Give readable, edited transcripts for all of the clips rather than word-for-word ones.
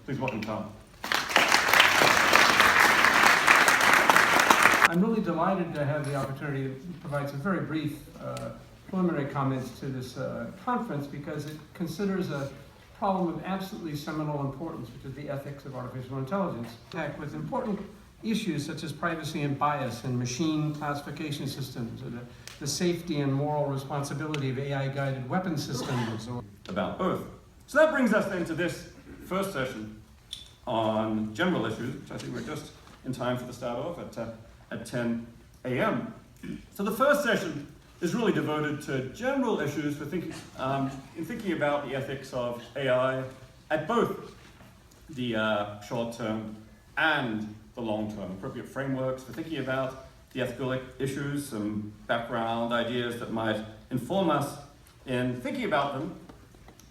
Please welcome Tom. I'm really delighted to have the opportunity to provide some very brief preliminary comments to this conference because it considers a problem of absolutely seminal importance, which is the ethics of artificial intelligence. With important issues such as privacy and bias and machine classification systems, or the safety and moral responsibility of AI-guided weapon systems. About both. So that brings us then to this first session on general issues, which I think we're just in time for the start off at 10 a.m. So the first session is really devoted to general issues for thinking, in thinking about the ethics of AI at both the short-term and the long-term. Appropriate frameworks for thinking about the ethical issues, some background ideas that might inform us in thinking about them.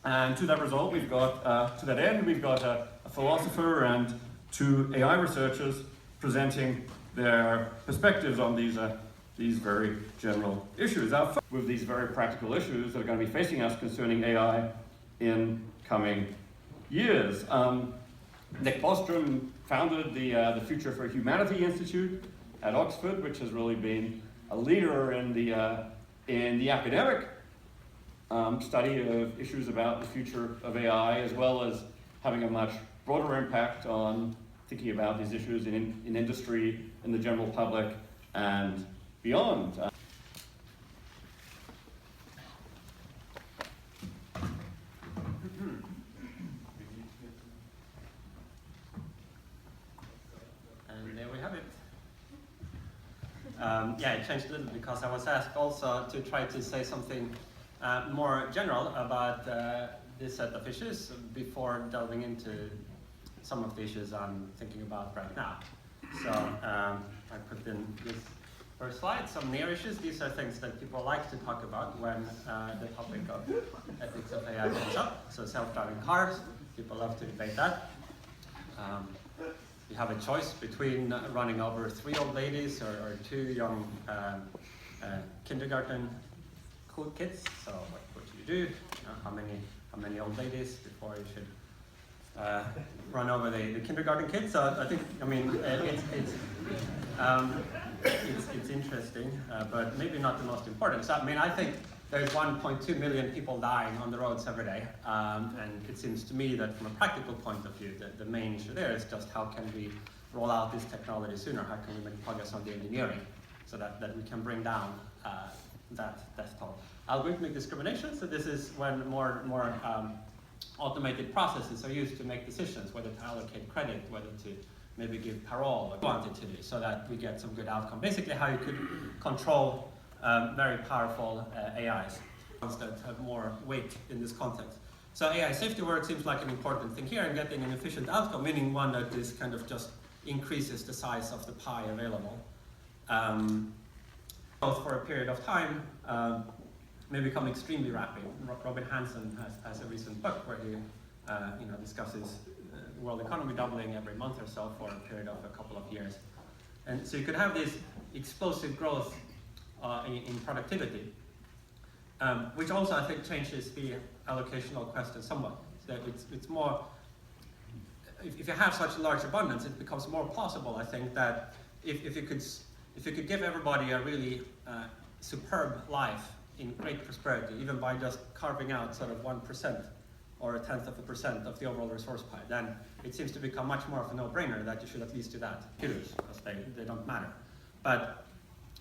And to that result, we've got, to that end, we've got a philosopher and two AI researchers presenting their perspectives on these very general issues. With these very practical issues that are going to be facing us concerning AI in coming years. Nick Bostrom founded the Future for Humanity Institute at Oxford, which has really been a leader in the academic study of issues about the future of AI, as well as having a much broader impact on thinking about these issues in industry, in the general public, and beyond. And there we have it. Yeah, it changed a little because I was asked also to try to say something more general about this set of issues before delving into some of the issues I'm thinking about right now. So I put in this first slide, some near issues. These are things that people like to talk about when the topic of ethics of AI comes up. So self-driving cars, people love to debate that. You have a choice between running over 3 old ladies or 2 young kindergarten cool kids. So what do you do? You know, how many old ladies before you should run over the kindergarten kids? So I think, I mean, it's interesting, but maybe not the most important. So I mean, I think there's 1.2 million people dying on the roads every day, and it seems to me that from a practical point of view, the main issue there is just how can we roll out this technology sooner? How can we make progress on the engineering so that we can bring down that death toll? Algorithmic discrimination, so this is when more automated processes are used to make decisions, whether to allocate credit, whether to maybe give parole, or quantity, so that we get some good outcome. Basically how you could control very powerful AIs that have more weight in this context. So AI safety work seems like an important thing here, and getting an efficient outcome, meaning one that is kind of just increases the size of the pie available. Both for a period of time, may become extremely rapid. Robin Hanson has a recent book where he discusses world economy doubling every month or so for a period of a couple of years. And so you could have this explosive growth in productivity, which also I think changes the allocational question somewhat. So it's more, if you have such a large abundance, it becomes more plausible, I think, that if you could give everybody a really superb life in great prosperity, even by just carving out sort of 1% or 1/10% of the overall resource pie, then it seems to become much more of a no-brainer that you should at least do that. Computers, because they don't matter. But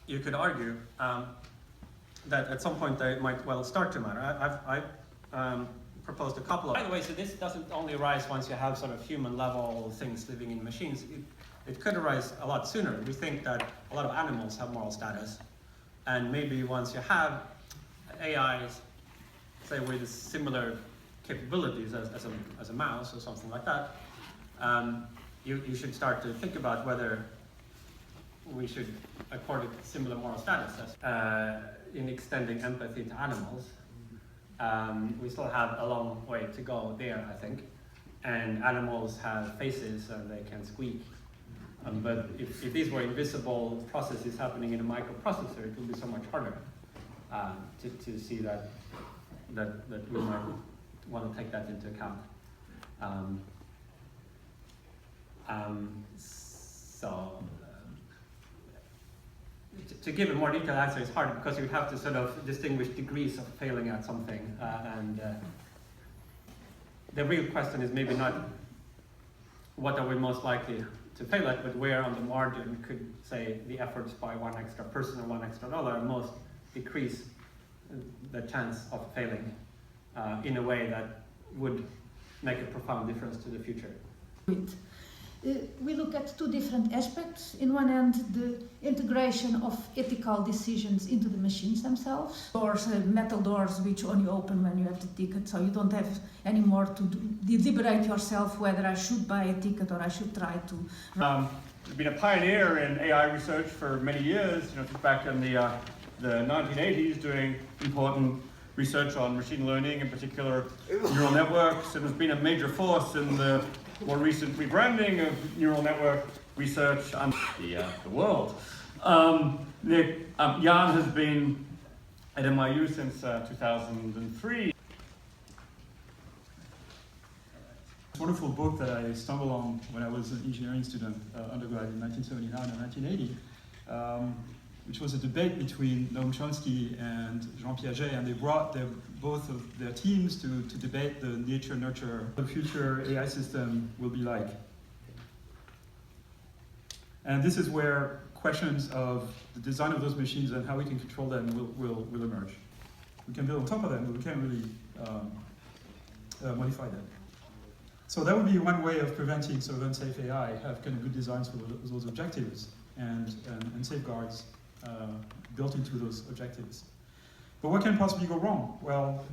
you could argue that at some point they might well start to matter. I've proposed a couple of... By the way, so this doesn't only arise once you have sort of human level things living in machines. It could arise a lot sooner. We think that a lot of animals have moral status. And maybe once you have AIs, say with similar capabilities as a mouse or something like that, you should start to think about whether we should accord it similar moral status in extending empathy to animals. We still have a long way to go there, I think. And animals have faces and they can squeak. But if these were invisible processes happening in a microprocessor, it would be so much harder to see that we might want to take that into account. To give a more detailed answer is hard because you have to sort of distinguish degrees of failing at something, the real question is maybe not what are we most likely to fail at, but where on the margin could, say, the efforts by one extra person or one extra dollar most decrease the chance of failing in a way that would make a profound difference to the future. We look at two different aspects. In one end, the integration of ethical decisions into the machines themselves. Doors, metal doors, which only open when you have the ticket, so you don't have any more to deliberate yourself whether I should buy a ticket or I should try to. I've been a pioneer in AI research for many years, back in the 1980s, doing important research on machine learning, in particular neural networks, and has been a major force in the more recent rebranding of neural network research and the world. Jan has been at NYU since 2003. Wonderful book that I stumbled on when I was an engineering student, undergrad in 1979 and 1980, which was a debate between Noam Chomsky and Jean Piaget, and they brought both of their teams to debate the nature-nurture the future AI system will be like. And this is where questions of the design of those machines and how we can control them will emerge. We can build on top of them, but we can't really modify them. So that would be one way of preventing sort of unsafe AI, have kind of good designs for those objectives and safeguards built into those objectives. But what can possibly go wrong? Well,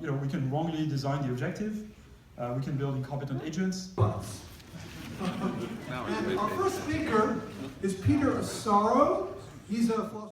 we can wrongly design the objective. We can build incompetent agents. And our first speaker is Peter Asaro. He's a philosopher.